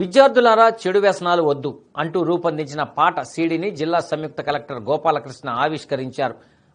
విద్యార్థులారా చెడు వ్యసనాలు వద్దు అంటూ రూపొందించిన పాట సీడీని జిల్లా సంయుక్త కలెక్టర్ గోపాలకృష్ణ ఆవిష్కరించారు.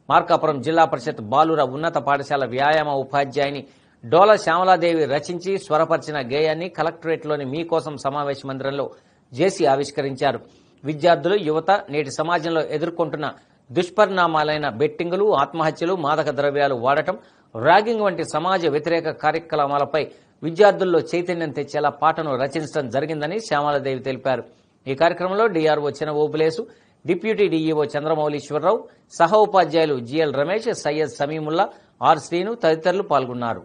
మార్కాపురం జిల్లా పరిషత్ బాలుర ఉన్నత పాఠశాల వ్యాయామ ఉపాధ్యాయుని డోల శ్యామలాదేవి రచించి స్వరపరిచిన గేయాన్ని కలెక్టరేట్లోని మీకోసం సమావేశ మందిరంలో జేసీ ఆవిష్కరించారు. విద్యార్థులు, యువత నేటి సమాజంలో ఎదుర్కొంటున్న దుష్పరిణామాలైన బెట్టింగులు, ఆత్మహత్యలు, మాదక ద్రవ్యాలు వాడటం, ర్యాగింగ్ వంటి సమాజ వ్యతిరేక కార్యక్రమాలపై విద్యార్థుల్లో చైతన్యం తెచ్చేలా పాటను రచించడం జరిగిందని శ్యామలాదేవి తెలిపారు. ఈ కార్యక్రమంలో డీఆర్ఓ చిన ఓబులేసు, డిప్యూటీ డీఈఓ చంద్రమౌళీశ్వరరావు, సహ ఉపాధ్యాయులు జిఎల్ రమేష్, సయ్యద్ సమీముల్లా, ఆర్ శ్రీను తదితరులు పాల్గొన్నారు.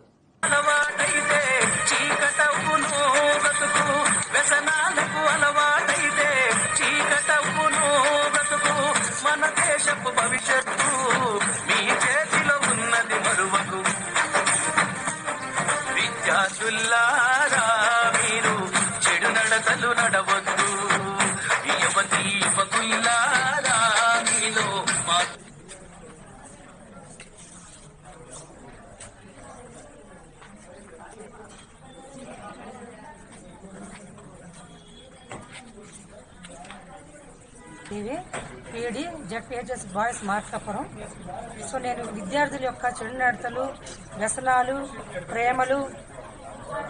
విద్యార్థులారా మీరు చెడు నడతలు నడవద్దు, యువతీ యువకులారా మీలో PD ZPHS boys Markapuram. So నేను విద్యార్థుల యొక్క చెడు నడతలు, వ్యసనాలు, ప్రేమలు,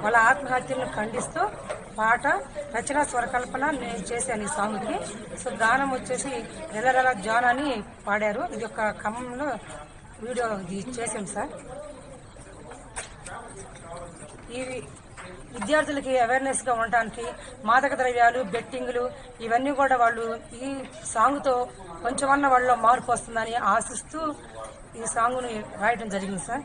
వాళ్ళ ఆత్మహత్యలను ఖండిస్తూ పాట రచన స్వరకల్పన నేను చేశాను ఈ సాంగ్కి. సో గానం వచ్చేసి నెలల జాన్ అని పాడారు. ఇది యొక్క ఖమ్మంలో వీడియో చేసాం సార్. ఈ విద్యార్థులకి అవేర్నెస్ గా ఉండటానికి మాదక ద్రవ్యాలు, బెట్టింగులు ఇవన్నీ కూడా వాళ్ళు ఈ సాంగ్ తో కొంచెమన్నా వాళ్ళలో మార్పు వస్తుందని ఆశిస్తూ ఈ సాంగ్ ని రాయడం జరిగింది సార్.